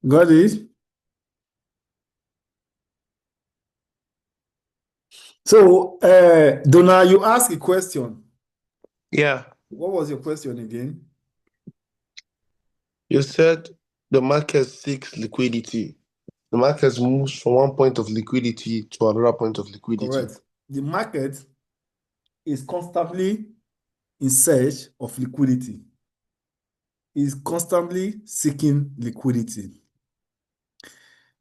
Got it? So, Donna, you asked a question. Yeah, What was your question again? you said the market seeks liquidity. The market moves from one point of liquidity to another point of liquidity. Correct. The market is constantly in search of liquidity, is constantly seeking liquidity.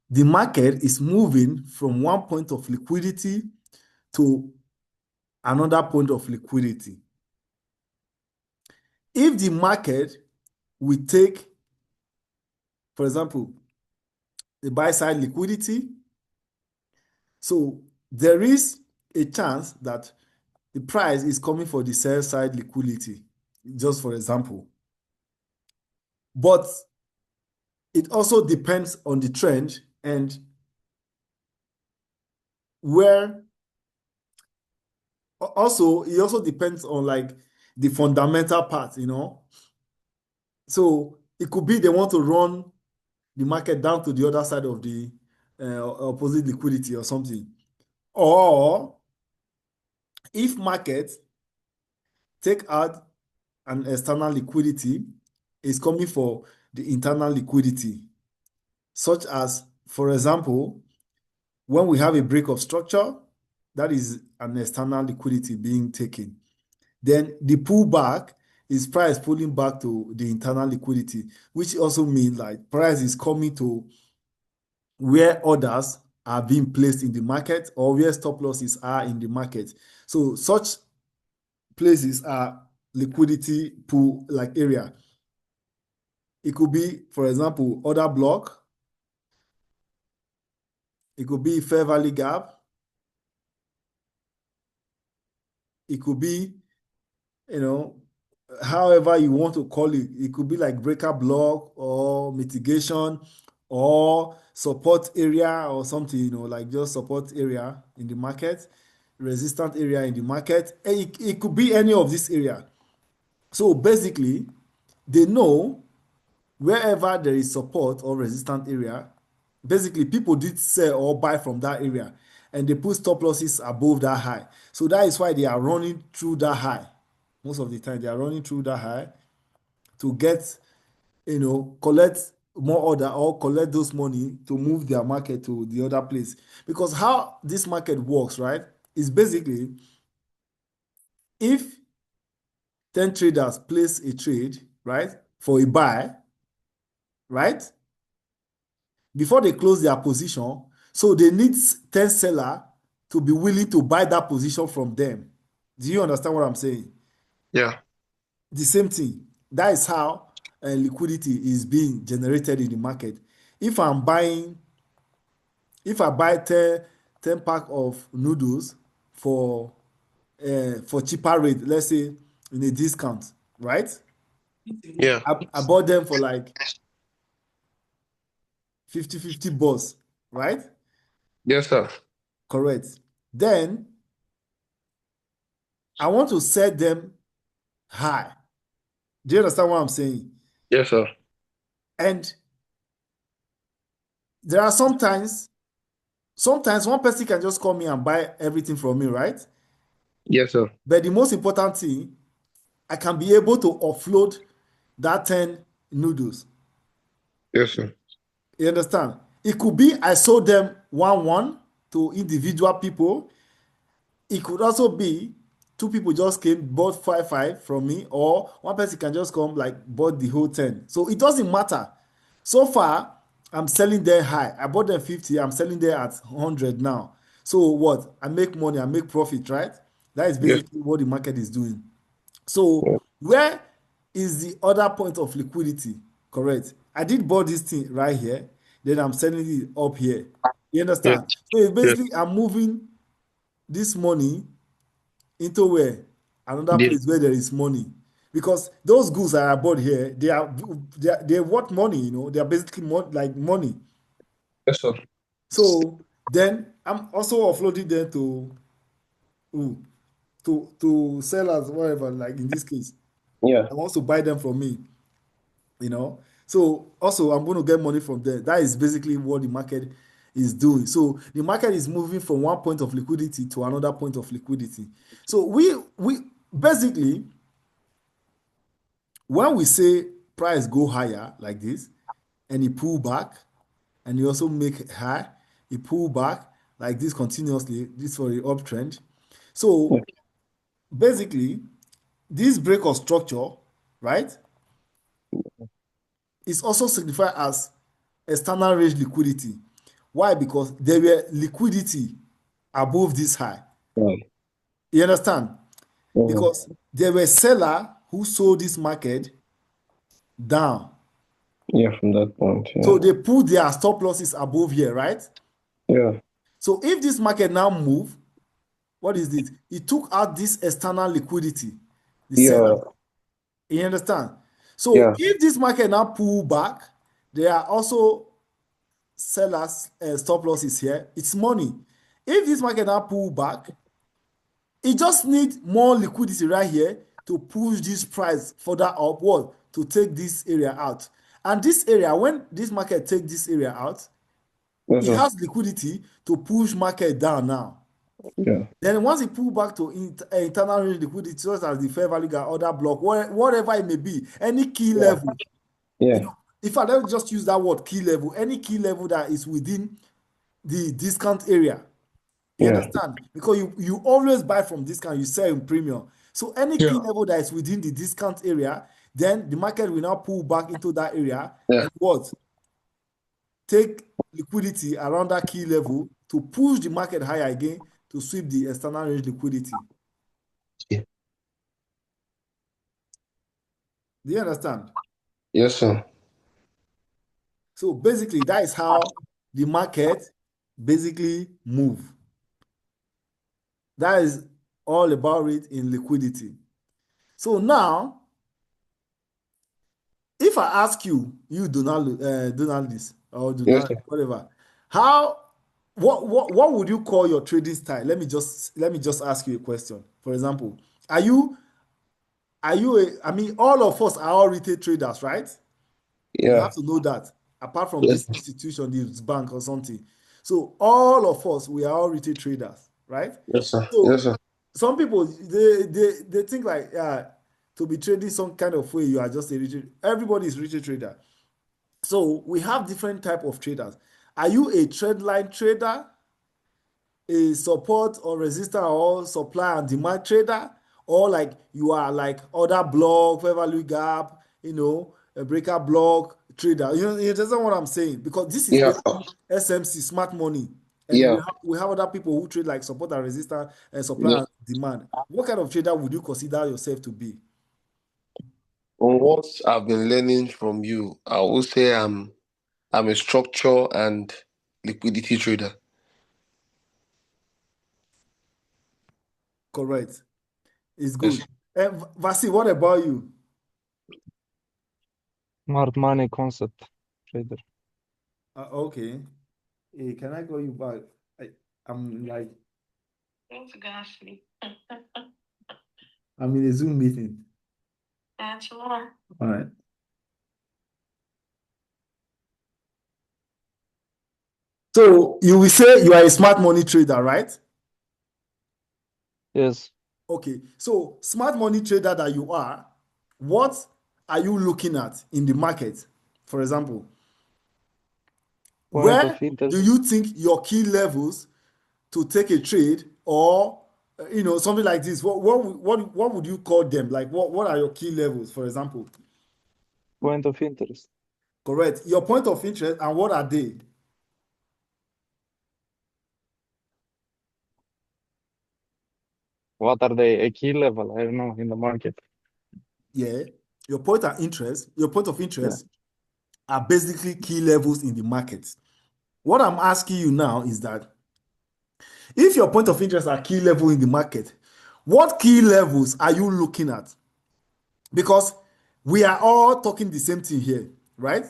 The market is moving from one point of liquidity to another point of liquidity. If the market will take, for example, the buy side liquidity, so there is a chance that the price is coming for the sell side liquidity, just for example. But it also depends on the trend and where also it also depends on like the fundamental part. So it could be they want to run the market down to the other side of the opposite liquidity or something. Or if market take out an external liquidity, is coming for the internal liquidity, such as, for example, when we have a break of structure, that is an external liquidity being taken. Then the pullback is price pulling back to the internal liquidity, which also means like price is coming to where orders are being placed in the market or where stop losses are in the market. So such places are liquidity pool like area. It could be, for example, order block. It could be fair value gap. It could be, you know, however you want to call it. It could be like breaker block or mitigation or support area or something, like just support area in the market, resistant area in the market. It could be any of this area. So basically, they know wherever there is support or resistant area, basically people did sell or buy from that area and they put stop losses above that high. So that is why they are running through that high. Most of the time, they are running through that high to get, collect more order or collect those money to move their market to the other place. Because how this market works, right, is basically if 10 traders place a trade, right, for a buy, right, before they close their position, so they need 10 seller to be willing to buy that position from them. Do you understand what I'm saying? Yeah. The same thing. That is how liquidity is being generated in the market. If I'm buying, if I buy 10 pack of noodles for cheaper rate, let's say in a discount, right? Yeah. I bought them for like 50 bucks, right? Yes, sir. Correct. Then I want to sell them high. Do you understand what I'm saying? Yes, sir. And there are sometimes one person can just come in and buy everything from me, right? Yes, sir. But the most important thing, I can be able to offload that 10 noodles. Yes, sir. You understand? It could be I sold them 1-1 to individual people. It could also be two people just came, bought 5-5 from me, or one person can just come, like, bought the whole 10. So it doesn't matter. So far, I'm selling there high. I bought them 50, I'm selling there at 100 now. So what? I make money, I make profit, right? That is Yes. basically what the market is doing. So Yeah. where is the other point of liquidity? Correct. I did bought this thing right here, then I'm selling it up here. You Yes. understand? So it's Yes. basically I'm moving this money into where? Another Yes. place where there is money. Because those goods that I bought here, they're worth money, they are basically like money. Yes, sir. So then I'm also offloading them to who? To sellers, whatever, like in this case. Yeah. I want to buy them from me. you know. So also, I'm going to get money from there. That is basically what the market is doing. So the market is moving from one point of liquidity to another point of liquidity. So we basically, when we say price go higher like this, and it pull back, and you also make high, it pull back like this continuously. This for the uptrend. So basically, this break of structure, right, is also signified as external range liquidity. Why? Because there were liquidity above this high. Right. You understand? Mhm. Because there were seller who sold this market down. Yeah, from that point. So Yeah. they put their stop losses above here, right? Yeah. So if this market now move, what is it? It took out this external liquidity, the seller. Yeah. You understand? So Yeah. if this market now pull back, there are also sellers stop losses here. It's money. If this market now pull back, it just need more liquidity right here to push this price further upward to take this area out. And this area, when this market take this area out, Yes, it sir. has liquidity to push market down now. Yeah. Then once it pull back to internal range liquidity, such as the fair value gap, other block, whatever it may be, any key Yeah. level, Yeah. in fact, let's just use that word key level, any key level that is within the discount area. You Yeah. understand? Because you always buy from discount, you sell in premium. So any key Yeah. level that is within the discount area, then the market will now pull back into that area Yeah. and what? Take liquidity around that key level to push the market higher again to sweep the external range liquidity. Yeah. Do you understand? Yes, sir. So basically, that is how the market basically move. That is all about it in liquidity. So now, if I ask you, you Donaldist or Yes, Donald, sir. whatever, how what would you call your trading style? Let me just ask you a question. For example, are you I mean, all of us are all retail traders, right? You Yeah. have to know that. Apart from Yes. this institution, this bank or something. So all of us, we are all retail traders, right? Yes, sir. So Yes, sir. some people they think like, yeah, to be trading some kind of way, you are just a retail. Everybody is retail trader. So we have different type of traders. Are you a trend line trader, a support or resistance or supply and demand trader, or like you are like other block, fair value gap, a breaker block trader? You understand what I'm saying? Because this is Yeah. basically SMC, smart money. And we Yeah. have we have other people who trade like support and resistance and supply Yes. and demand. What kind of trader would you consider yourself to be? From what I've been learning from you, I will say I'm a structure and liquidity trader. Correct. It's good. Yes. And Vasi, what about you? Smart money concept trader. Okay. Hey, can I call you back? I, I'm like, I'm in a Zoom meeting. All right. So you will say you are a smart money trader, right? Yes. Okay. So smart money trader that you are, what are you looking at in the market? For example, Point where of interest. do you think your key levels to take a trade or something like this? What would you call them? Like what are your key levels, for example? Point of interest. Correct. Your point of interest and what are they? What are they? A key level? I don't know, in the market. Yeah. Your point of interest are basically key levels in the market. What I'm asking you now is that if your point of interest are key level in the market, what key levels are you looking at? Because we are all talking the same thing here, right?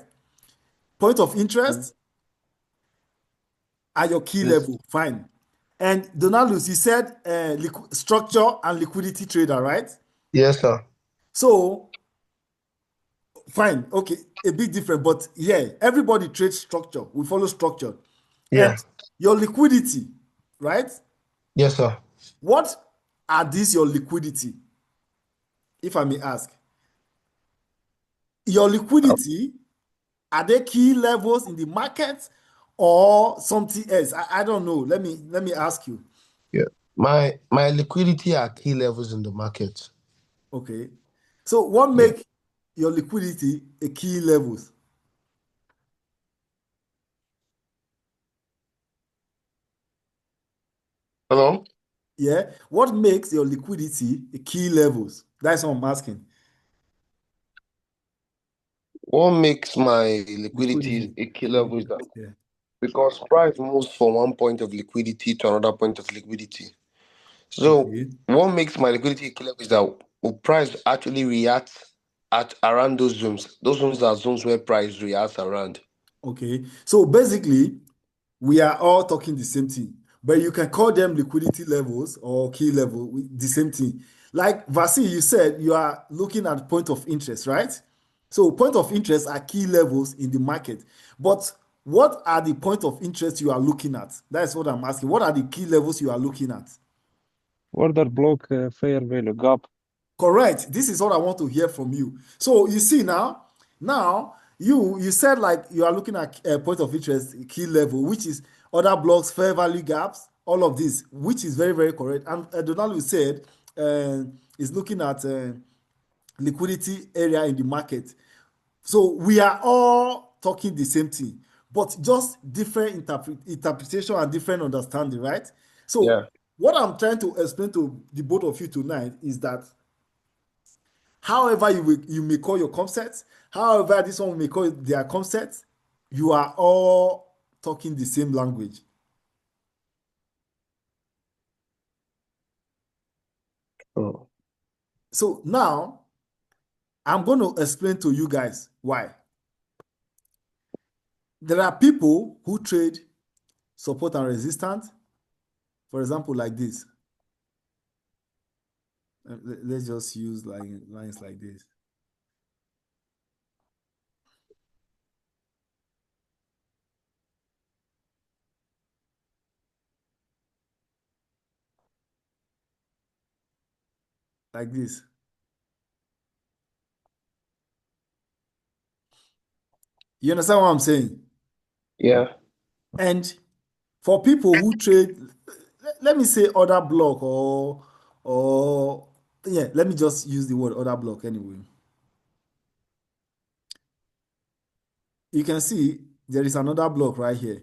Point of Mm. interest are your key Yes. level, fine. And Donaldus, you said structure and liquidity trader, right? Yes, sir. So Fine. Okay. A bit different, but yeah, everybody trades structure. We follow structure. Yeah. And your liquidity, right? Yes, sir. What are these your liquidity? If I may ask. Your liquidity, are they key levels in the market or something else? I don't know. Let me ask you. Yeah. My liquidity are key levels in the market. Okay. So what Yeah. make your liquidity a key levels? Hello? Yeah. What makes your liquidity a key levels? That's what I'm asking. What makes my liquidity Liquidity. a key level is that Yeah. because price moves from one point of liquidity to another point of liquidity. So Okay. what makes my liquidity a key level is that price actually reacts at around those zones. Those zones are zones where price reacts around. Okay. So basically, we are all talking the same thing, but you can call them liquidity levels or key level, the same thing. Like Vasi, you said you are looking at point of interest, right? So point of interest are key levels in the market. But what are the point of interest you are looking at? That's what I'm asking. What are the key levels you are looking at? Order block fair value gap. Correct. This is what I want to hear from you. So you see now you said like you are looking at a point of interest key level, which is other blocks, fair value gaps, all of this, which is very, very correct. And Donald said is looking at liquidity area in the market. So we are all talking the same thing, but just different interpretation and different understanding, right? So Yeah. what I'm trying to explain to the both of you tonight is that however you may call your concepts, however this one may call their concepts, you are all talking the same language. Oh. So now I'm going to explain to you guys why. There are people who trade support and resistance, for example, like this. Let's just use lines like this. Like this. You understand what I'm saying? Yeah. And for people who trade, let me say other block or yeah, let me just use the word other block anyway. You can see there is another block right here.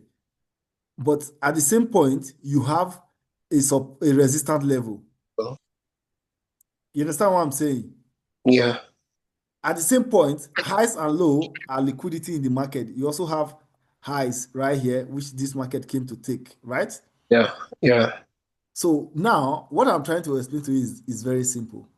But at the same point, you have a resistant level. Oh. You understand what I'm saying? Yeah. At the same point, highs and low are liquidity in the market. You also have highs right here, which this market came to take, right? Yeah. Yeah. So now, what I'm trying to explain to you is very simple.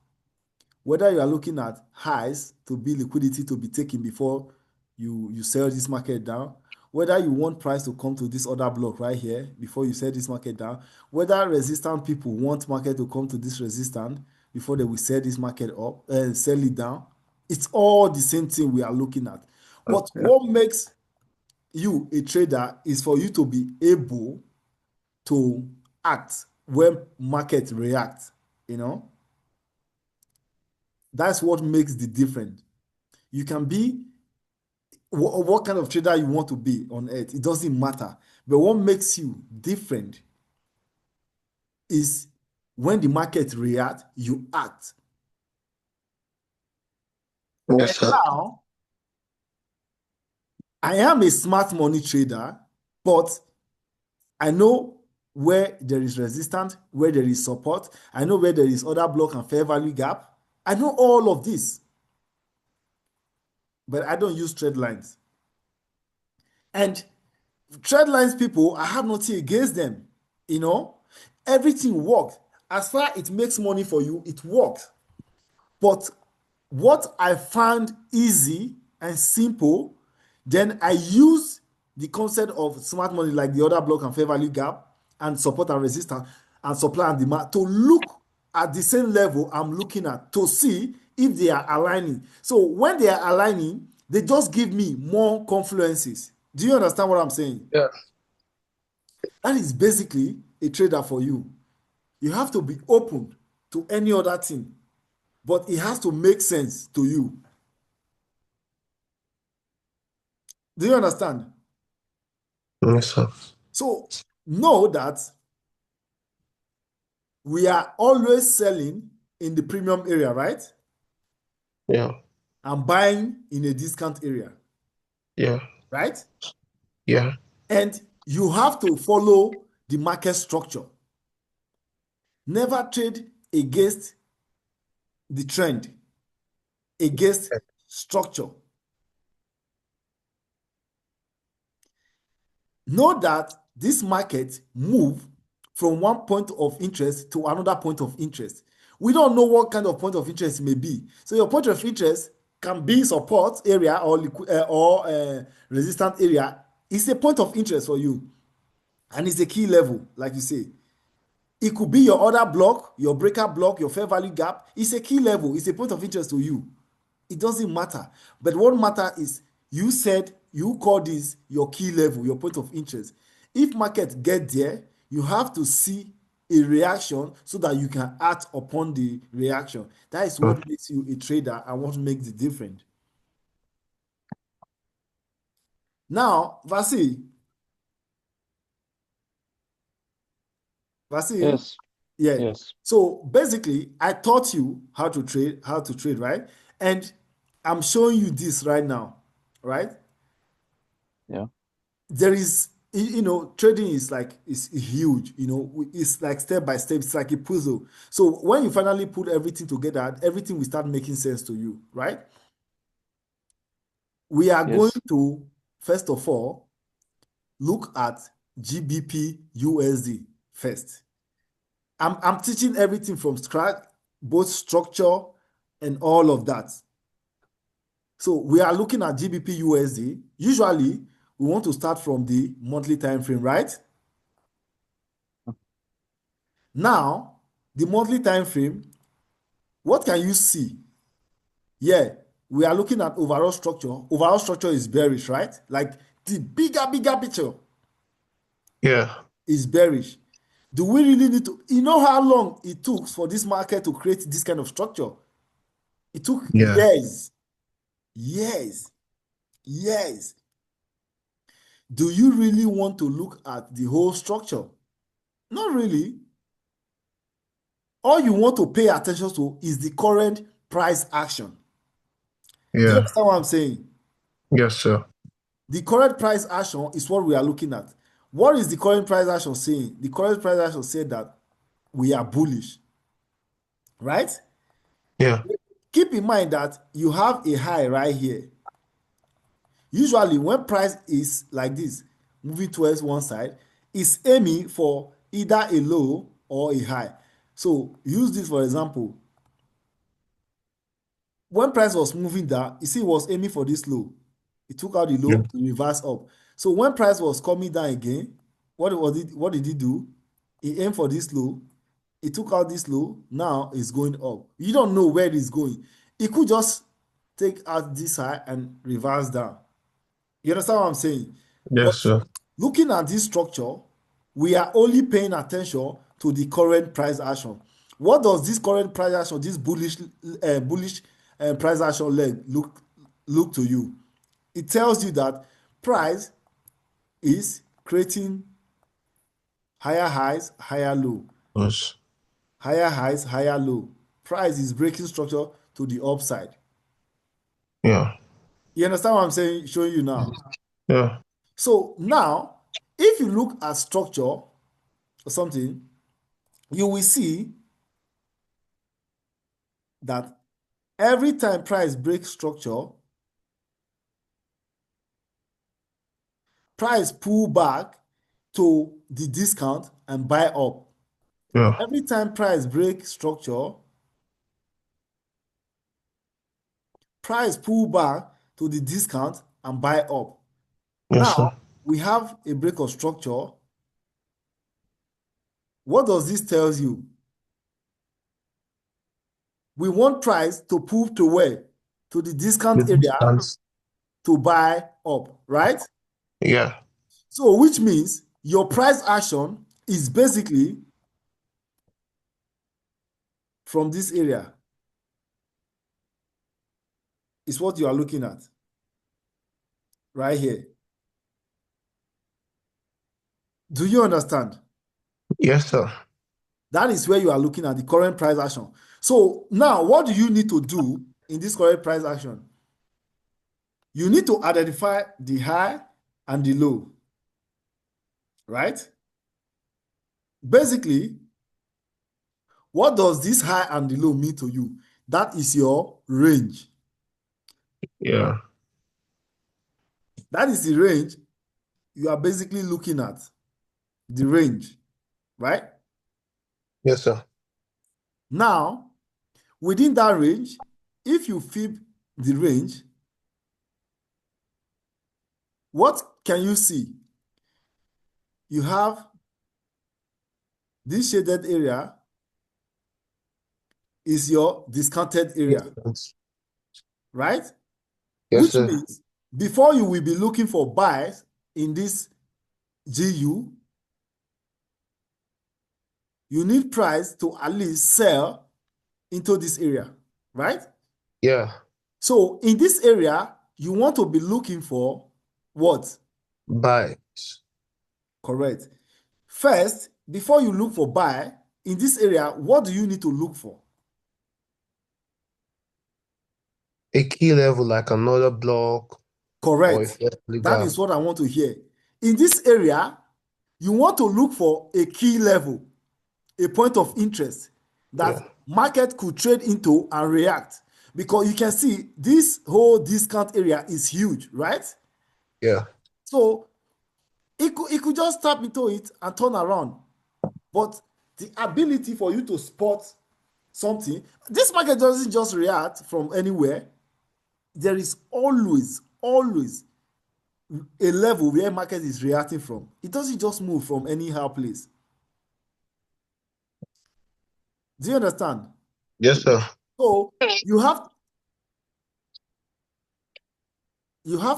Whether you are looking at highs to be liquidity to be taken before you sell this market down, whether you want price to come to this other block right here before you sell this market down, whether resistant people want market to come to this resistance before they will sell this market up and sell it down, it's all the same thing we are looking at. But Yeah. what makes you a trader is for you to be able to act when market reacts, you know. That's what makes the difference. You can be what kind of trader you want to be on earth, it doesn't matter. But what makes you different is when the market reacts, you act. And Yes, sir. now, I am a smart money trader, but I know where there is resistance, where there is support. I know where there is other block and fair value gap. I know all of this, but I don't use trade lines. And trade lines people, I have nothing against them. You know, everything works. As far it makes money for you, it works. But what I found easy and simple, then I use the concept of smart money like the other block and fair value gap and support and resistance and supply and demand to look at the same level I'm looking at to see if they are aligning. So when they are aligning, they just give me more confluences. Do you understand what I'm saying? Yeah. That is basically a trader for you. You have to be open to any other thing, but it has to make sense to you. Do you understand? Yes, sir. So know that we are always selling in the premium area, right? Yeah. And buying in a discount area, Yeah. right? Yeah. And you have to follow the market structure. Never trade against the trend, against structure. Know that this market move from one point of interest to another point of interest. We don't know what kind of point of interest it may be. So your point of interest can be support area or resistance area. It's a point of interest for you, and it's a key level, like you say. It could be your order block, your breaker block, your fair value gap. It's a key level. It's a point of interest to you. It doesn't matter. But what matters is you said you call this your key level, your point of interest. If market get there, you have to see a reaction so that you can act upon the reaction. That is what makes you a trader and what makes the difference. Now, Vasil, Yes. yeah. Yes. So basically, I taught you how to trade, right? And I'm showing you this right now, right? Yeah. There is, trading is huge, it's like step by step, it's like a puzzle. So when you finally put everything together, everything will start making sense to you, right? We are going Yes. to, first of all, look at GBP USD first. I'm teaching everything from scratch, both structure and all of that. So we are looking at GBP USD. Usually, we want to start from the monthly time frame, right? Now, the monthly time frame, what can you see? Yeah, we are looking at overall structure. Overall structure is bearish, right? Like the bigger picture Yeah. is bearish. Do we really need to? You know how long it took for this market to create this kind of structure? It took Yeah. years. Years. Years. Do you really want to look at the whole structure? Not really. All you want to pay attention to is the current price action. Do you Yeah. understand what I'm saying? Yes, sir. The current price action is what we are looking at. What is the current price action saying? The current price action said that we are bullish, right? Yeah. Keep in mind that you have a high right here. Usually, when price is like this, moving towards one side, it's aiming for either a low or a high. So use this for example. When price was moving down, you see it was aiming for this low. It took out the Yeah. low, it reversed up. So when price was coming down again, what did he do? He aimed for this low, he took out this low, now it's going up. You don't know where it's going. It could just take out this high and reverse down. You understand what I'm saying? But Yes, sir. looking at this structure, we are only paying attention to the current price action. What does this current price action, this bullish price action leg look to you? It tells you that price is creating higher highs, higher low, Yes. higher highs, higher low. Price is breaking structure to the upside. Yeah. You understand what I'm saying? Showing you now. Yeah. So now, if you look at structure or something, you will see that every time price breaks structure, price pull back to the discount and buy up. Yeah. Every time price break structure, price pull back to the discount and buy up. Yes, sir. Now, we have a break of structure. What does this tell you? we want price to pull to where? To the discount The area distance. to buy up, right? Yeah. So which means your price action is basically from this area. Is what you are looking at right here. Do you understand? Yes, sir. That is where you are looking at the current price action. So now what do you need to do in this current price action? You need to identify the high and the low, right? Basically, what does this high and the low mean to you? That is your range. Yeah. That is the range you are basically looking at. The range, right? Yes, sir. Now, within that range, if you fib the range, what can you see? You have this shaded area is your discounted area, Yes, right? yes, Which sir. means before you will be looking for buys in this GU, you need price to at least sell into this area, right? Yeah. So in this area, you want to be looking for what? Buy. Correct. First, before you look for buy, in this area, what do you need to look for? A key level like another block or a Correct. fairly That gap. is what I want to hear. In this area, you want to look for a key level, a point of interest that Yeah. market could trade into and react. Because you can see this whole discount area is huge, right? Yeah. So it could just tap into it and turn around. But the ability for you to spot something, this market doesn't just react from anywhere. There is always a level where market is reacting from. It doesn't just move from anyhow place. Do you understand? Yes, sir. So you have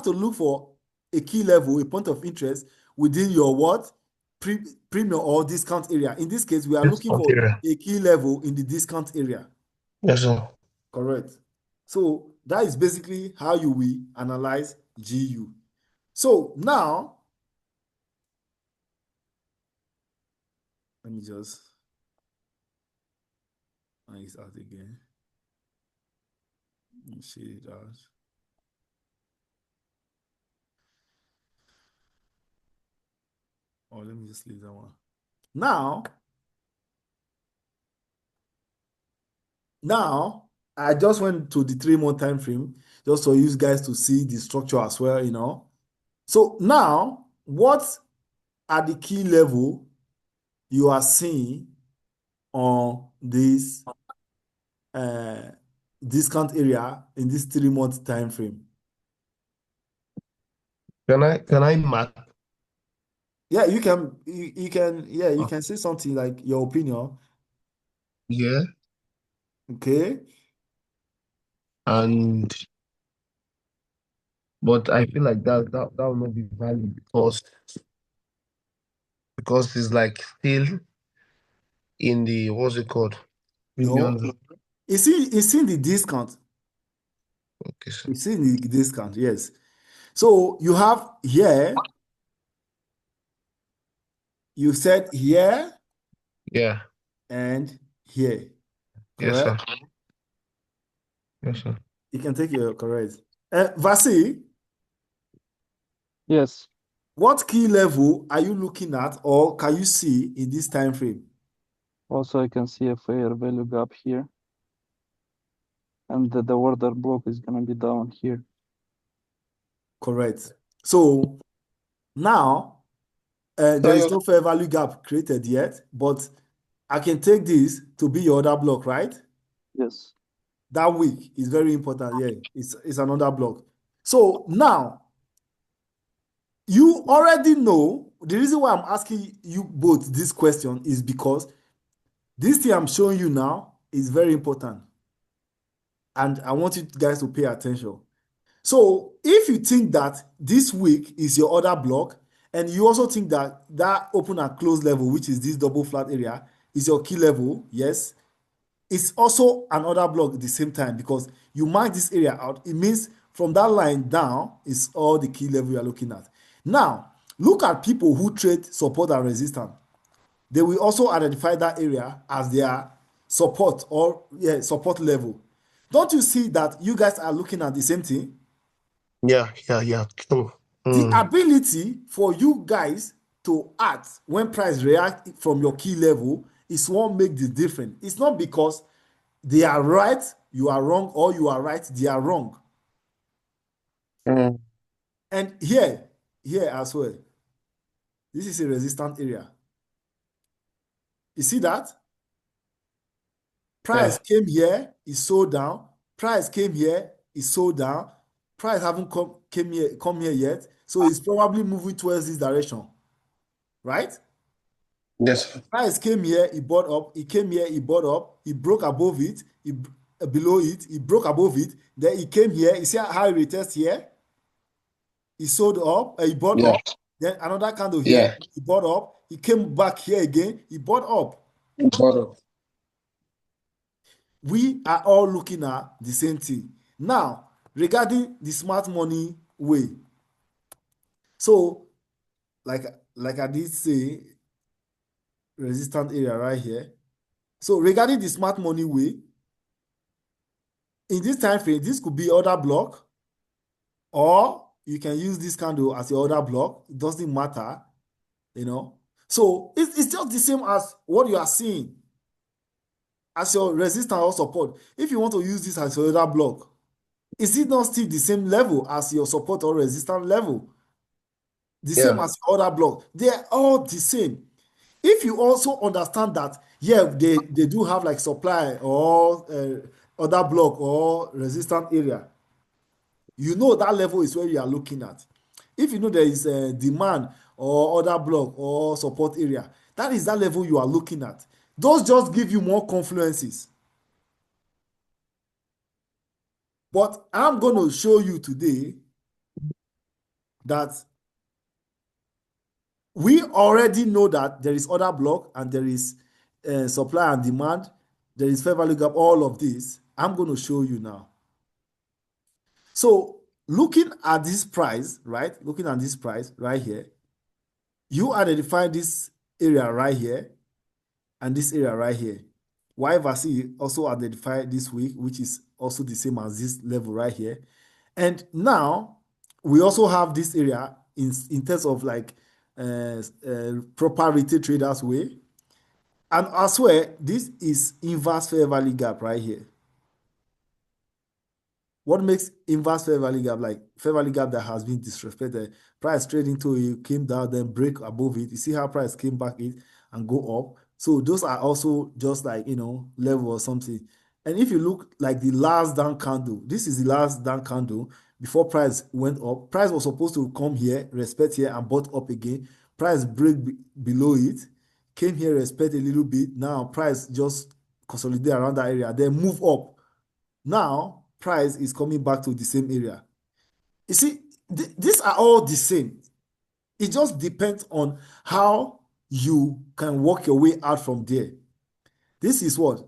to look for a key level, a point of interest within your what? Premium or discount area. In this case, we are looking Discount for area. a key level in the discount area. Yes, sir. Correct. So that is basically how you will analyze GU. So now, let me just find it out again. Let me see it out. Or let me just leave that one. Now, I just went to the 3-month time frame just for you guys to see the structure as well, you know. So now, what are the key level you are seeing on this discount area in this 3-month time frame? Can I mark? Yeah, you can say something like your opinion. Yeah. Okay. And but I feel like that will not be valid because it's like still in the what's it called? No, Premium zone. it's in the discount. Okay, sir. It's in the discount, yes. So you have here, you said here Yeah. and here, Yes, correct? sir. Yes, sir. You can take your correct. Vasi, Yes. what key level are you looking at or can you see in this time frame? Also, I can see a fair value gap here, and the order block is gonna be down here. Correct. So now there is no fair value gap created yet, but I can take this to be your other block, right? Yes. That week is very important. Yeah, it's another block. So now you already know the reason why I'm asking you both this question is because this thing I'm showing you now is very important. and I want you guys to pay attention. So if you think that this week is your other block, and you also think that that open and close level, which is this double flat area, is your key level, yes, it's also another block at the same time because you mark this area out. It means from that line down is all the key level you are looking at. Now, look at people who trade support and resistance. They will also identify that area as their support or support level. Don't you see that you guys are looking at the same thing? Yeah. True. The ability for you guys to act when price react from your key level is what makes the difference. It's not because they are right, you are wrong, or you are right, they are wrong. Mm. And here as well, this is a resistant area. You see that? Price came here, is sold down. Price came here, is sold down. Price haven't come here yet, so it's probably moving towards this direction, right? Yes. Price came here, he bought up. He came here, he bought up. He broke above it. Below it. He broke above it. Then he came here. You see how he retest here? He sold up. He bought Yeah. up. Then another candle here. He bought up. He came back here again. He bought up. Bottom. We are all looking at the same thing. Now, regarding the smart money way. So, like I did say, resistant area right here. So, regarding the smart money way, in this time frame, this could be other block, or you can use this candle as your other block. It doesn't matter, you know. So it's just the same as what you are seeing as your resistance or support. If you want to use this as your other block, is it not still the same level as your support or resistance level? The same as your other block. They are all the same. If you also understand that, yeah, they do have like supply or other block or resistant area, you know that level is where you are looking at. If you know there is a demand or other block or support area, that is that level you are looking at. Those just give you more confluences. But I'm going to show you today that we already know that there is other block and there is supply and demand, there is fair value gap, all of this. I'm going to show you now. So looking at this price, right? Looking at this price right here, you identify this area right here and this area right here. YVC also identified this week, which is also the same as this level right here. And now we also have this area in terms of like proper retail traders way. And as well, this is inverse fair value gap right here. What makes inverse fair value gap? Like fair value gap that has been disrespected. Price trading to it, came down, then break above it. You see how price came back in and go up. So those are also just like, level or something. And if you look like the last down candle, this is the last down candle before price went up. Price was supposed to come here, respect here, and bought up again. Price break below it, came here, respect a little bit. Now price just consolidate around that area, then move up. Now price is coming back to the same area. You see, these are all the same. It just depends on how you can work your way out from there. This is what?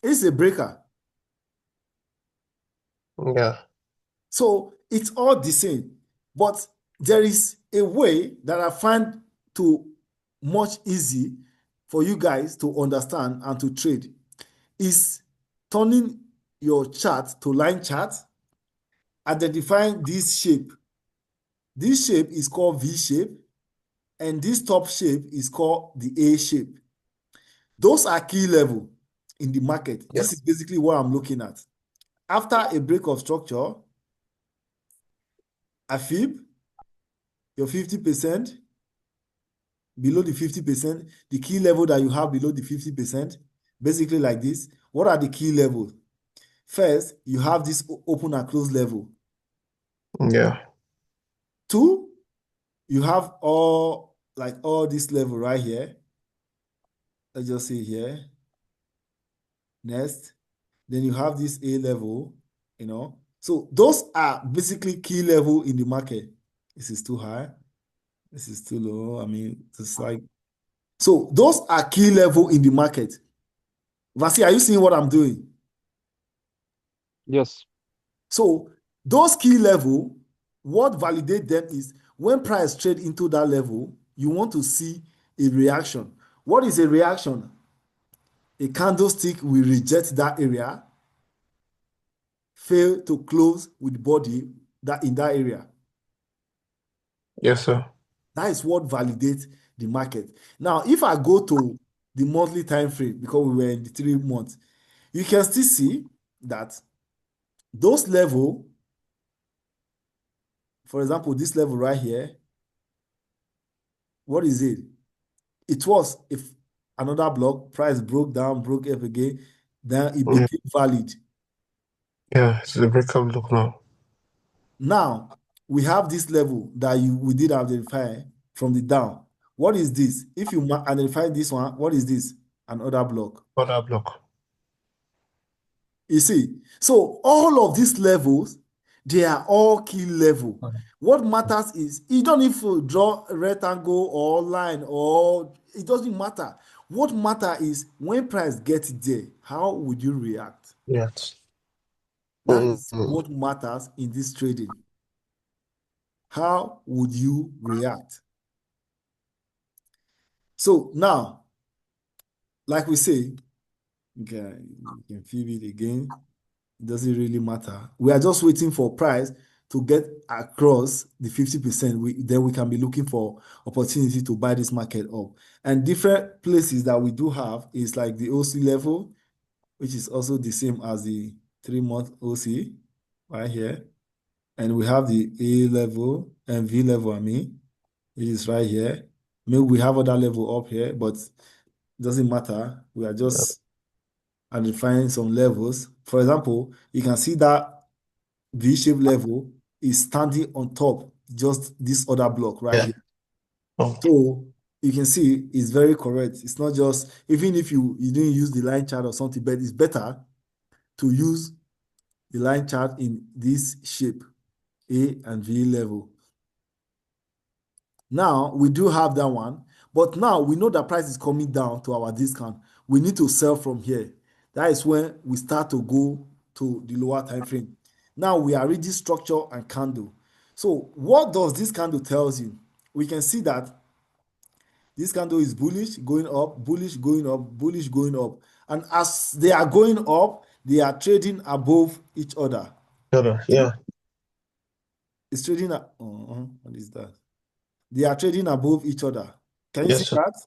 It's a breaker. Yeah. So it's all the same. But there is a way that I find to much easy for you guys to understand and to trade is turning your chart to line chart, identifying this shape. This shape is called V shape, and this top shape is called the A shape. Those are key level in the market. Yeah. This is basically what I'm looking at. After a break of structure, a fib, your 50%, below the 50%, the key level that you have below the 50%, basically like this. What are the key levels? First, you have this open and close level. Yeah. 2, you have all this level right here. Let's just see here. Next. Then you have this A level, you know. So those are basically key level in the market. This is too high. This is too low. I mean, it's like, so those are key level in the market. Vasi, are you seeing what I'm doing? Yes. So those key level, what validate them is when price trade into that level, you want to see a reaction. What is a reaction? A candlestick will reject that area, fail to close with body that in that area. Yes, sir. That is what validates the market. Now, if I go to the monthly time frame, because we were in the 3 months, you can still see that those level, for example, this level right here, what is it? It was if another block, price broke down, broke up again, then it Yeah, became valid. it's the breakout look now. Now, we have this level that we did identify from the down. What is this? If you identify this one, what is this? Another block. Other block. You see, so all of these levels, they are all key level. What matters is you don't need to draw a rectangle or line, or it doesn't matter. What matter is when price gets there, how would you react? Yes. That is what matters in this trading. How would you react? So now, like we say, you can feel it again. It doesn't really matter. We are just waiting for price to get across the 50%. Then we can be looking for opportunity to buy this market up. And different places that we do have is like the OC level, which is also the same as the 3-month OC right here. And we have the A level and V level, which is right here. Maybe we have other level up here, but it doesn't matter. We are just identifying some levels. For example, you can see that V-shaped level is standing on top, just this other block right here. Oh, So you can see it's very correct. It's not just, even if you didn't use the line chart or something, but it's better to use the line chart in this shape, A and V level. Now, we do have that one, but now we know that price is coming down to our discount. We need to sell from here. That is when we start to go to the lower time frame. Now we are reading structure and candle. So what does this candle tells you? We can see that this candle is bullish, going up, bullish, going up, bullish, going up. And as they are going up, they are trading above each other. yeah. It's trading, what is that? They are trading above each other. Can you Yes, see sir. that?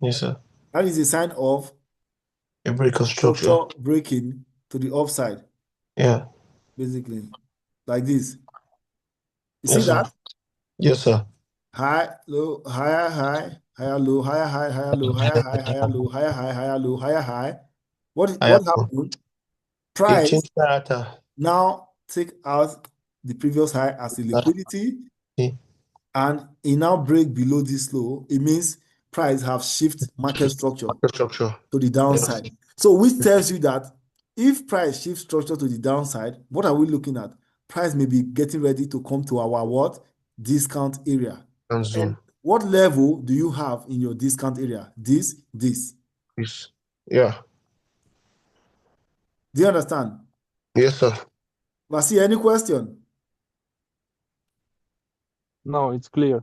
Yes, sir. That is a sign of A break of structure. structure breaking to the upside, Yeah. basically, like this. You see Yes, sir. that? Yes, sir. High, low, higher, high, higher, low, higher, high, higher, low, higher, high, higher, low, higher, high, higher, low, higher, high. What happened? Price change character. now take out the previous high as a liquidity, and it now break below this low. It means price have shift market structure to the downside. Yes. So which tells you that if price shifts structure to the downside, what are we looking at? Price may be getting ready to come to our what? Discount area. And zoom. And what level do you have in your discount area? This. Yes. Yeah. Do you understand? Yes, sir. Vasi, any question? No, it's clear.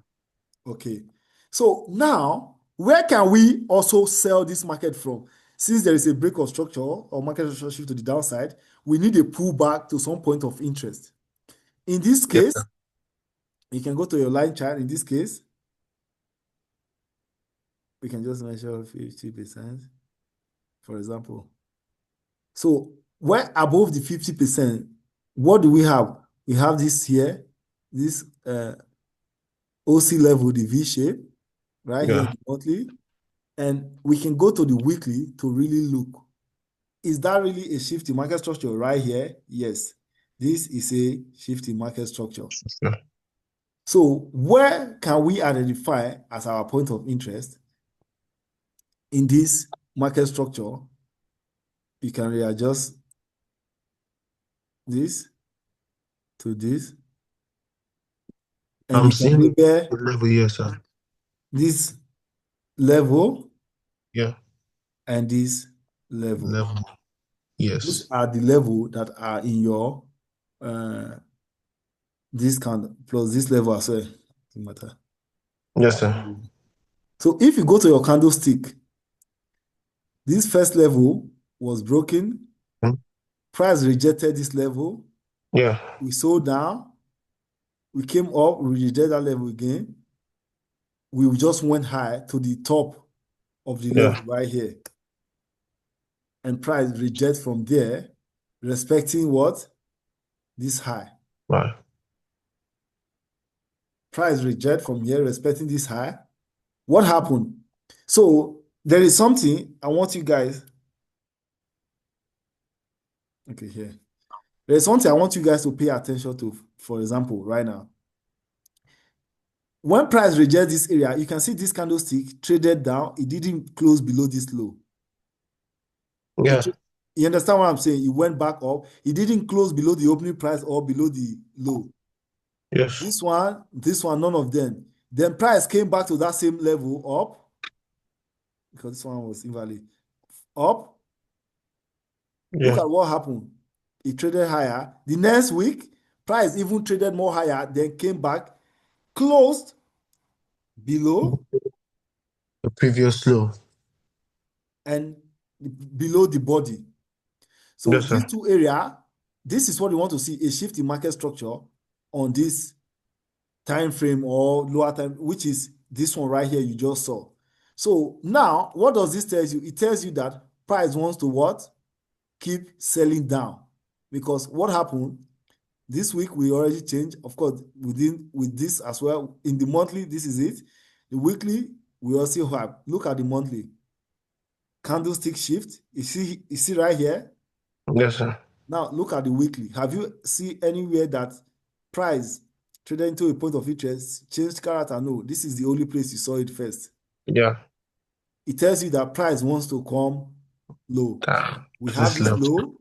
Okay. So now, where can we also sell this market from? Since there is a break of structure or market structure shift to the downside, we need a pullback to some point of interest. In this case, Yes, you can go to your line chart. In this case, we can just measure 50%, for example. So where above the 50%, what do we have? We have this here, this OC level, the V shape, right here in the monthly. And we can go to the weekly to really look. Is that really a shift in market structure right here? Yes. This is a shift in market structure. Yeah. So where can we identify as our point of interest in this market structure? you can readjust this to this. And I'm you can seeing label the level here, sir. this level Yeah, and this level. level. Yes. These are the level that are in your this plus this level as well. Doesn't matter. Yes, sir. So if you go to your candlestick, this first level was broken. Price rejected this level. Yeah. We sold down. We came up. We rejected that level again. We just went high to the top of the level right here. And price reject from there, respecting what? This high. Right. Price reject from here, respecting this high. What happened? So there is something I want you guys. Okay, here. There's something I want you guys to pay attention to, for example, right now. When price rejects this area, you can see this candlestick traded down. It didn't close below this low. Yeah. You understand what I'm saying? It went back up. It didn't close below the opening price or below the low. Yes. This one, none of them. Then price came back to that same level up, because this one was invalid. Up. Yeah. Look at what happened. It traded higher. The next week, price even traded more higher, then came back, closed below the previous low and below the body. So Yes, these sir. two areas, this is what we want to see, a shift in market structure on this time frame or lower time, which is this one right here you just saw. So now, what does this tell you? It tells you that price wants to what? Keep selling down. Because what happened? This week we already changed, of course, with this as well. In the monthly, this is it. The weekly, we also have. Look at the monthly. Candlestick shift. You see right here? Yes, sir. Now look at the weekly. Have you seen anywhere that price traded into a point of interest changed character? No, this is the only place you saw it first. Yeah. It tells you that price wants to come low. We have this low.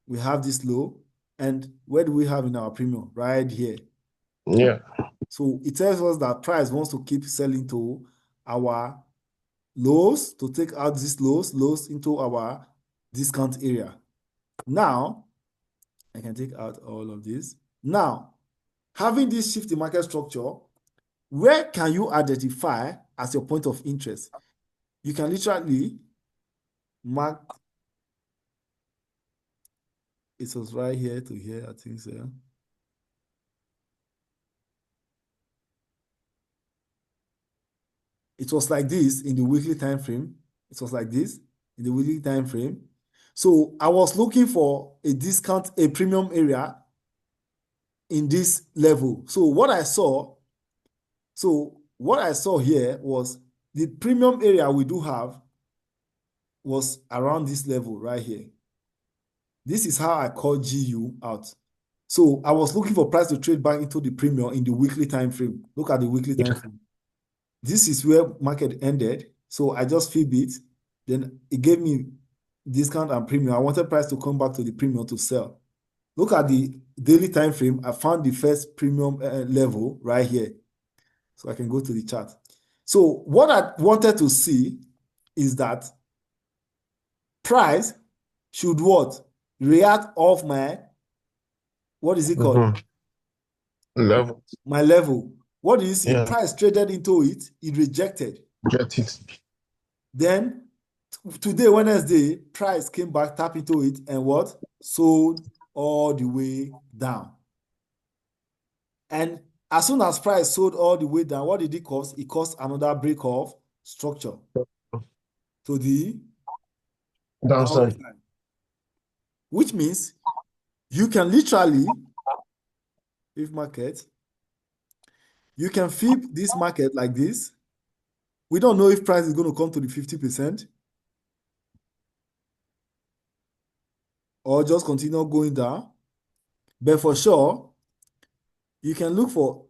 We have this low. And where do we have in our premium? Right here. Yeah. So it tells us that price wants to keep selling to our lows, to take out these lows into our discount area. Now, I can take out all of this. Now, having this shift in market structure, where can you identify as your point of interest? You can literally mark, it was right here to here, I think so. It was like this in the weekly time frame. It was like this in the weekly time frame. So I was looking for a discount, a premium area in this level. So what I saw here was the premium area we do have was around this level right here. This is how I call GU out. So I was looking for price to trade back into the premium in the weekly time frame. Look at the weekly time frame. This is where market ended. So I just filled it. Then it gave me discount and premium. I wanted price to come back to the premium to sell. Look at the daily time frame. I found the first premium level right here. So I can go to the chart. So what I wanted to see is that price should what? React off my, what is it called? Level. My level. What do you see? Yeah. Price traded into it. It rejected. Get it. Then today, Wednesday, price came back, tapped into it, and what? Sold all the way down. And as soon as price sold all the way down, what did it cause? It caused another break of structure to the downside. Which means you can literally, if market, you can flip this market like this. We don't know if price is going to come to the 50% or just continue going down. But for sure, you can look for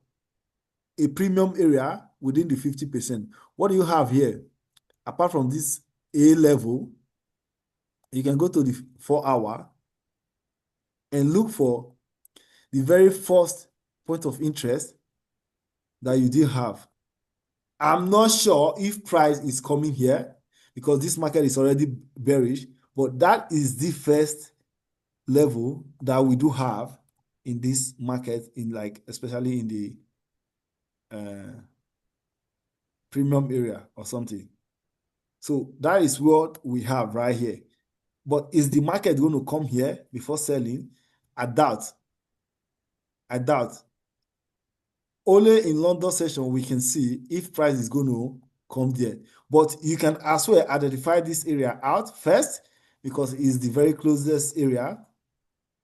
a premium area within the 50%. What do you have here? Apart from this A level, you can go to the 4-hour and look for the very first point of interest that you did have. I'm not sure if price is coming here because this market is already bearish, but that is the first level that we do have in this market, in like especially in the premium area or something. So that is what we have right here. But is the market going to come here before selling? I doubt. I doubt. Only in London session we can see if price is going to come there. But you can as well identify this area out first because it's the very closest area.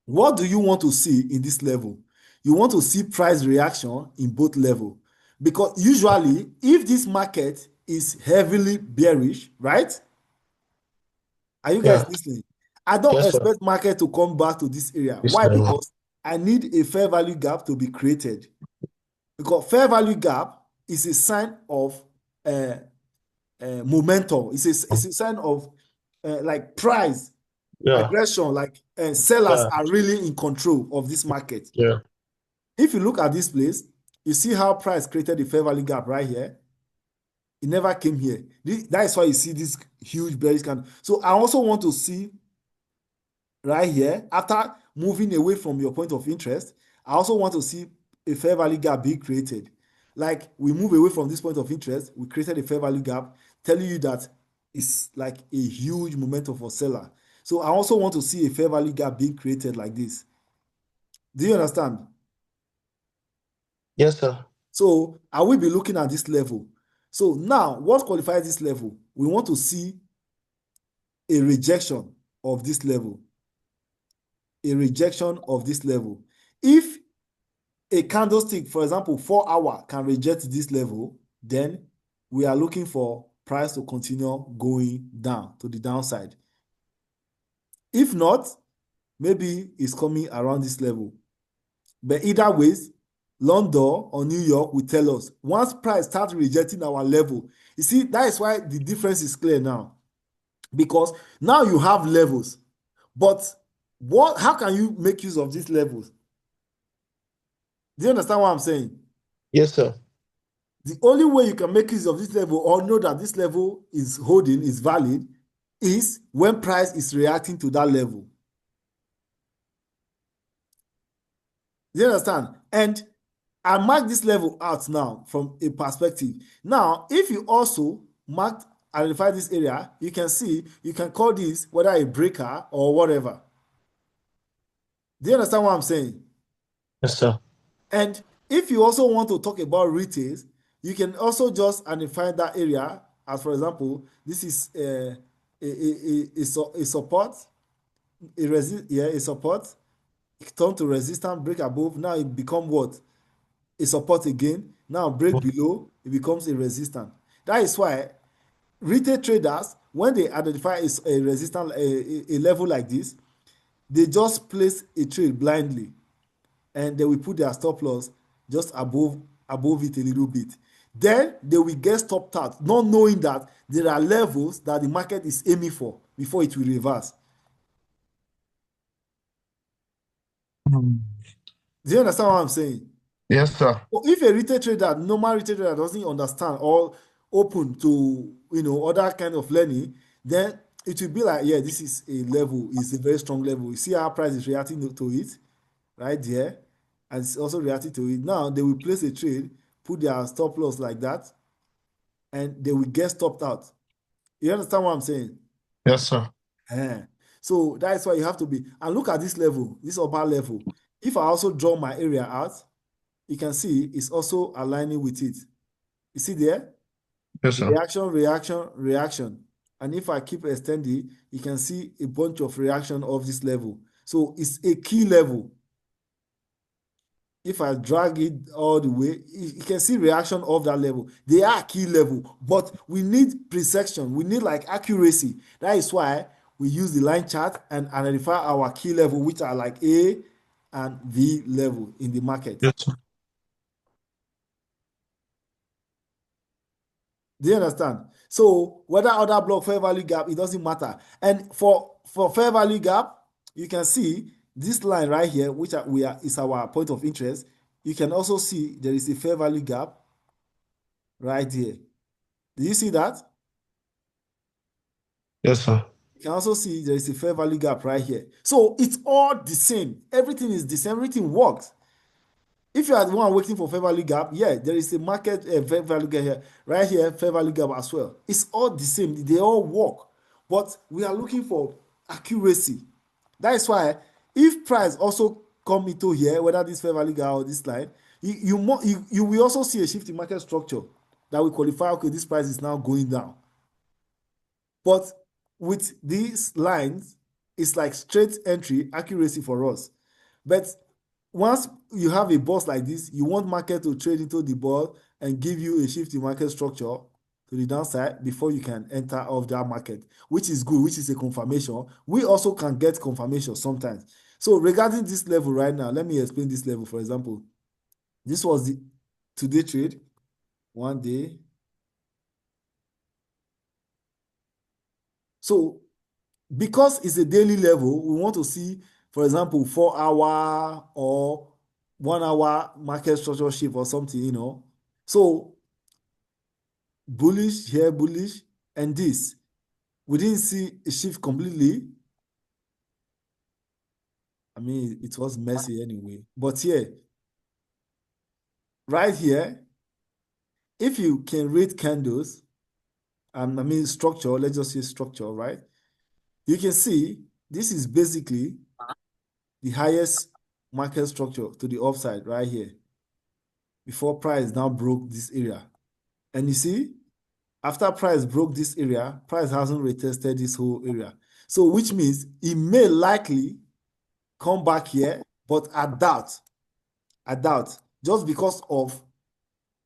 What do you want to see in this level? You want to see price reaction in both level. Because usually, if this market is heavily bearish, right? Are you guys Yeah. listening? I don't Yes, sir. expect market to come back to this area. This Why? level. Because I need a fair value gap to be created. Because fair value gap is a sign of momentum. It's a sign of like price Yeah. aggression, like sellers Yeah. are really in control of this market. Yeah. If you look at this place, you see how price created the fair value gap right here. It never came here. That is why you see this huge bearish candle. So I also want to see right here, after moving away from your point of interest, I also want to see a fair value gap being created. Like we move away from this point of interest, we created a fair value gap, telling you that it's like a huge momentum for seller. So I also want to see a fair value gap being created like this. Do you understand? Yes, sir. So I will be looking at this level. So now, what qualifies this level? We want to see a rejection of this level. A rejection of this level. If a candlestick, for example, 4-hour can reject this level, then we are looking for price to continue going down to the downside. If not, maybe it's coming around this level. But either ways, London or New York will tell us once price starts rejecting our level. You see, that is why the difference is clear now. Because now you have levels. But how can you make use of these levels? Do you understand what I'm saying? Yes, sir. The only way you can make use of this level or know that this level is holding, is valid, is when price is reacting to that level. Do you understand? And I mark this level out now from a perspective. Now, if you also identify this area, you can see, you can call this whether a breaker or whatever. Do you understand what I'm saying? Yes, sir. And if you also want to talk about retails, you can also just identify that area as, for example, this is a support, a support, turn to resistance, break above. Now it become what? A support again. Now break below, it becomes a resistance. That is why retail traders, when they identify a resistance, a level like this, they just place a trade blindly and they will put their stop loss just above it a little bit. Then they will get stopped out, not knowing that there are levels that the market is aiming for before it will reverse. Do you understand what I'm saying? Yes, sir. So if a retail trader, normal retail trader doesn't understand or open to other kind of learning, then it will be like, yeah, this is a level, it's a very strong level. You see how price is reacting to it right there, and it's also reacting to it. Now they will place a trade, put their stop loss like that, and they will get stopped out. You understand what I'm saying? Yes, sir. So that's why you have to be, and look at this level, this upper level. If I also draw my area out, you can see it's also aligning with it. You see there? Yes, sir. Reaction, reaction, reaction. And if I keep extending, you can see a bunch of reaction of this level. So it's a key level. If I drag it all the way, you can see reaction of that level. They are key level, but we need precision. We need like accuracy. That is why we use the line chart and identify our key level, which are like A and V level in the market. Yes, sir. Do you understand? So whether other block fair value gap, it doesn't matter. And for fair value gap, you can see this line right here, which is our point of interest. You can also see there is a fair value gap right here. Do you see that? Yes, sir. You can also see there is a fair value gap right here. So it's all the same. Everything is the same. Everything works. If you are the one waiting for fair value gap, yeah, there is a market fair value gap here, right here, fair value gap as well. It's all the same. They all work, but we are looking for accuracy. That is why if price also come into here, whether this fair value gap or this line, you will also see a shift in market structure that will qualify. Okay, this price is now going down. But with these lines, it's like straight entry accuracy for us. But once you have a boss like this, you want market to trade into the ball and give you a shift in market structure to the downside before you can enter off that market, which is good, which is a confirmation. We also can get confirmation sometimes. So regarding this level right now, let me explain this level. For example, this was the today trade, one day. So because it's a daily level, we want to see, for example, 4 hour or 1 hour market structure shift or something, So bullish here, bullish, and this. We didn't see a shift completely. I mean, it was messy anyway. But here, right here, if you can read candles, I mean structure, let's just say structure, right? You can see this is basically the highest market structure to the upside right here before price now broke this area. And you see, after price broke this area, price hasn't retested this whole area. So which means it may likely come back here, but I doubt, just because of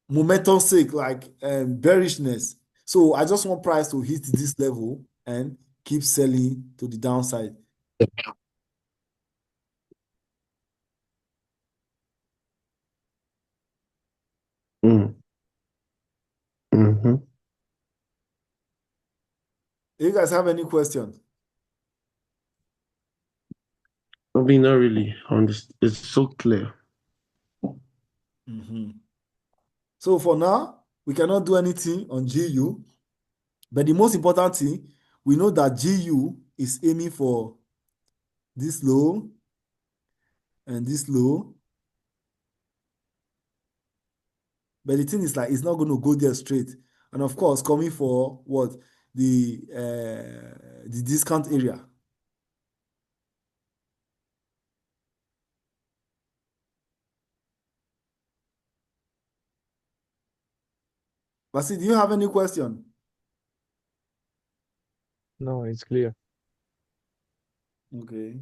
momentum sake, like bearishness. So I just want price to hit this level and keep selling to the downside. Mm. Mm-hmm. Do you guys have any questions? I mean, not really. It's so clear. So for now, we cannot do anything on GU, but the most important thing, we know that GU is aiming for this low and this low. But the thing is like it's not going to go there straight. And of course, coming for what? The discount area. But see, do you have any question? No, it's clear. Okay.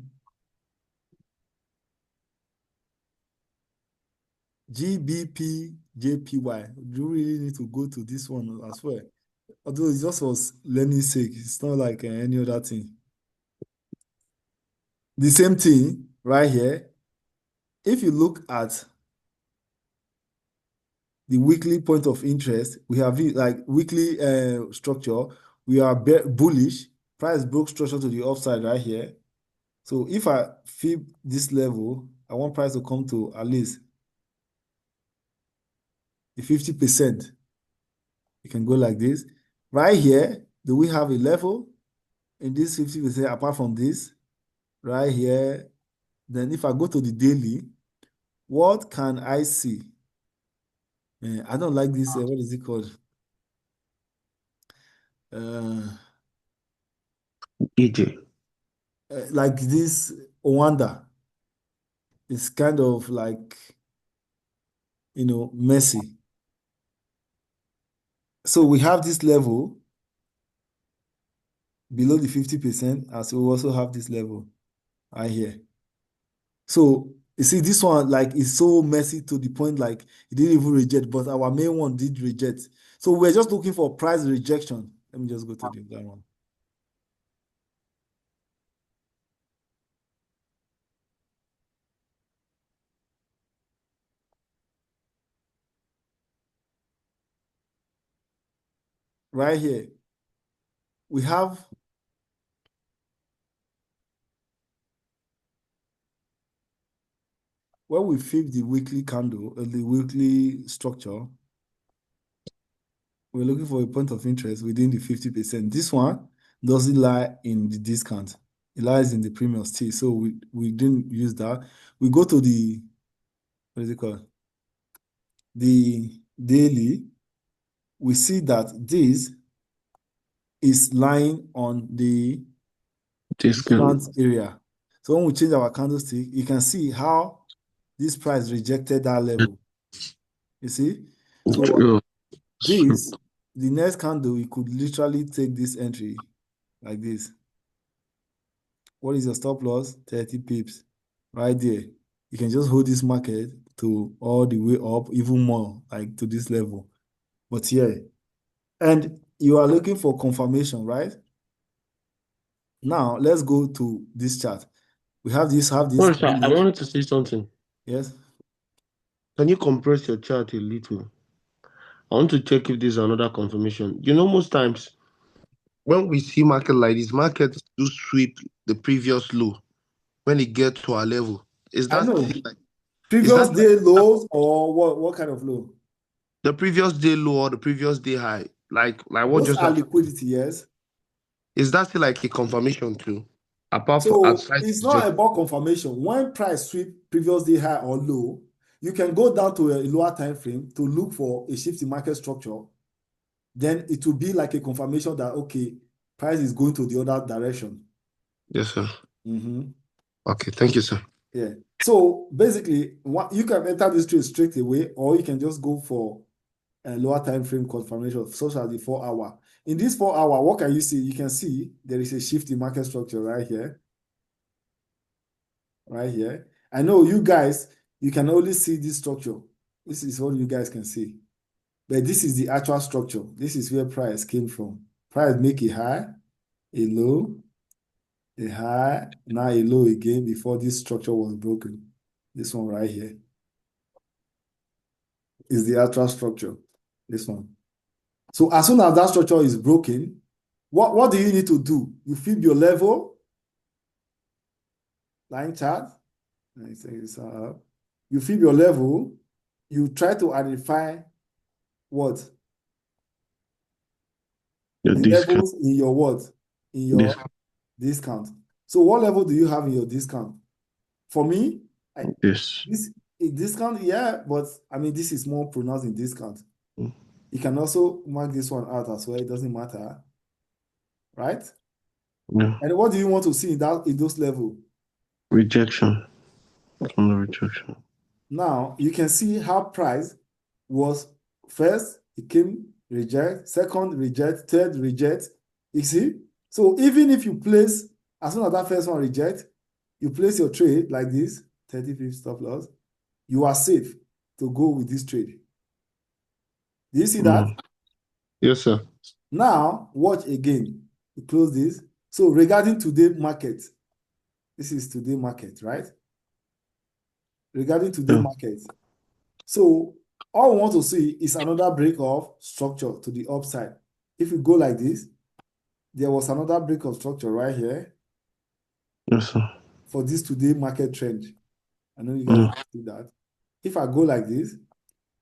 GBP JPY. Do you really need to go to this one as well? Although it just was learning sake, it's not like any other thing. The same thing right here. If you look at the weekly point of interest, we have it like weekly structure. We are bullish. Price broke structure to the upside right here. So if I flip this level, I want price to come to at least the 50%. You can go like this. Right here, do we have a level in this 50% apart from this? Right here. Then if I go to the daily, what can I see? I don't like this. What is it called? EJ. Like this Owanda. It's kind of like, messy. So we have this level below the 50%, and so we also have this level right here. So you see, this one like is so messy to the point like it didn't even reject, but our main one did reject. So we're just looking for price rejection. Let me just go to that one. right here, we have when we flip the weekly candle, the weekly structure, we're looking for a point of interest within the 50%. This one doesn't lie in the discount. It lies in the premium still. So we didn't use that. We go to the, what is it called? The daily. We see that this is lying on the discount area. So when we change our candlestick, you can see how this price rejected that level. You see? So this, the next candle, you could literally take this entry like this. What is your stop loss? 30 pips. Right there. You can just hold this market to all the way up, even more, like to this level. But yeah. And you are looking for confirmation, right? Now, let's go to this chart. We have this. Oh, sir, I wanted to say something. Yes. Can you compress your chart a little? I want to check if there's another confirmation. You know, most times when we see market like this, markets do sweep the previous low when it gets to our level. Is I that know. still like Previous day lows or what kind of low? the previous day low or the previous day high? Like what Those just are happened? liquidity, yes. Is that still like a confirmation too? Apart from So outside it's not about confirmation. When price sweep previous day high or low, you can go down to a lower time frame to look for a shift in market structure. Then it will be like a confirmation that, okay, price is going to the other direction. Yes, sir. Mm-hmm. Okay, thank you, sir. Yeah. So basically, you can enter this trade straight away, or you can just go for a lower time frame confirmation, such as the 4-hour. In this 4-hour, what can you see? You can see there is a shift in market structure right here. Right here. I know you guys, you can only see this structure. This is what you guys can see. But this is the actual structure. This is where price came from. Price make a high, a low, a high, now a low again before this structure was broken. This one right here is the actual structure. This one. So as soon as that structure is broken, what do you need to do? You flip your level, line chart. Let me take this up. You flip your level, you try to identify what? Your The discount. levels in your what? In your discount. So what level do you have in your discount? For me, Yes. this discount, yeah, but I mean, this is more pronounced in discount. Mm. You can also mark this one out as well. It doesn't matter, right? Yeah. And what do you want to see in those levels? Rejection. From the rejection. Now you can see how price was first, it came reject, second reject, third reject. You see? So even if you place, as soon as that first one reject, you place your trade like this, 30 pips stop loss, you are safe to go with this trade. Do you see that? Yes, sir. Now, watch again. We close this. So regarding today market, this is today market, right? Regarding today market. So all we want to see is another break of structure to the upside. If we go like this, there was another break of structure right here. Yes, sir. For this today market trend. I know you guys see that. If I go like this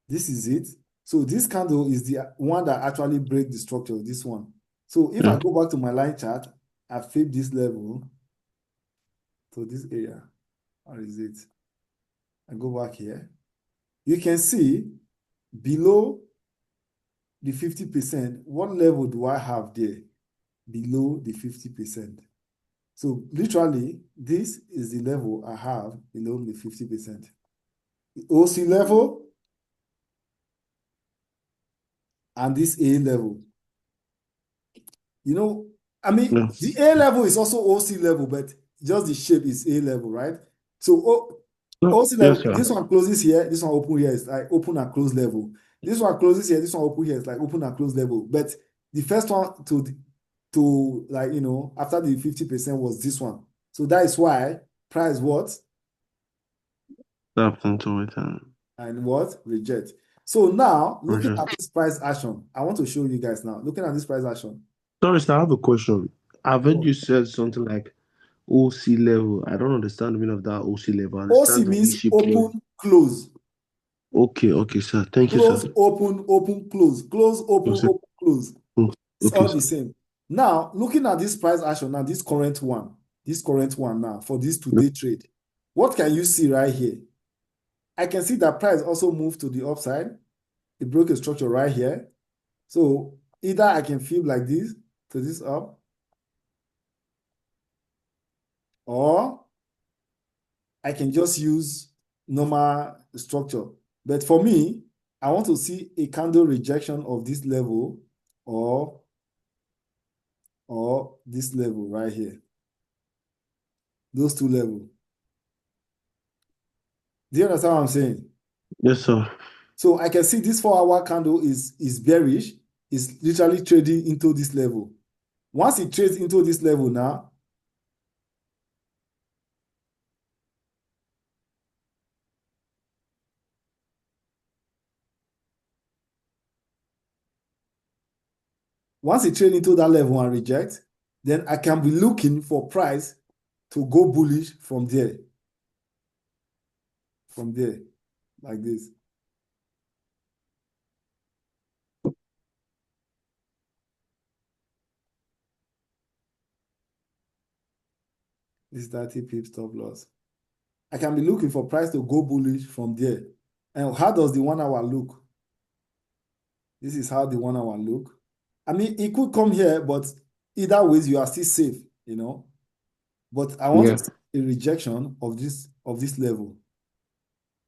is it. So this candle is the one that actually break the structure, this one. So if I go back to my line chart, I flip this level to this area. How is it? I go back here. You can see below the 50%, what level do I have there? Below the 50%. So literally, this is the level I have below the 50%. The OC level and this A level. You know, I mean, the A level is also OC level, but just the shape is A level, right? So OC level, this one closes here, this one open here, it's like open and close level. This one closes here, this one open here, it's like open and close level. But the first one to like, you know, after the 50% was this one. So that is why price what? Tap into it And what? Reject. So now, looking Okay. at this price action, I want to show you guys now. Looking at this price action. Sorry, sir, I have a question. I've heard Oh. you said something like OC level. I don't understand the meaning of that OC level. I OC understand the means V-shaped level. open, close. Okay, sir. Thank you, Close, sir. open, open, close. Close, open, Yes, sir. open, close. It's Okay, all sir. the same. Now, looking at this price action, now this current one now for this today trade, what can you see right here? I can see that price also moved to the upside. It broke a structure right here. So either I can flip like this to this up, or I can just use normal structure. But for me, I want to see a candle rejection of this level or this level right here. Those two levels. Do you understand what I'm saying? Yes, sir. So I can see this 4-hour candle is bearish. It's literally trading into this level. Once it trades into this level now, once it trades into that level and reject, then I can be looking for price to go bullish from there. From there, like this. This is 30 pip stop loss. I can be looking for price to go bullish from there. And how does the 1 hour look? This is how the 1 hour look. I mean, it could come here, but either ways you are still safe, you know. But I want to see a rejection of this level.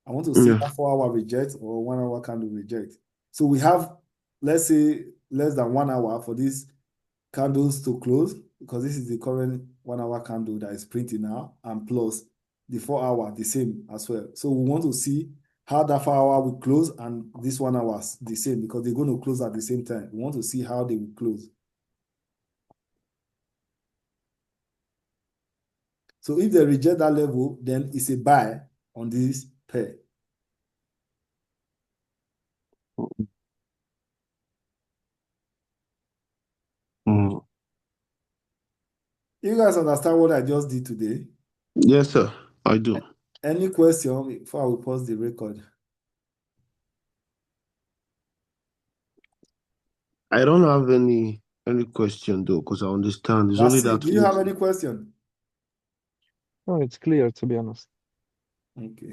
I want to see that 4-hour reject or 1 hour candle reject. So we have, let's say, less than 1 hour for these candles to close, because this is the current 1 hour candle that is printing now, and plus the 4 hour, the same as well. So we want to see how that 4 hour will close and this 1 hour the same, because they're going to close at the same time. We want to see how they will close. So if they reject that level, then it's a buy on this pair. You guys understand what I just did today? Yes, sir. I do. Any question before I will pause the record? I don't have any question though, because I understand. It's only that. Do you have any question? No, it's clear, to be honest. Okay.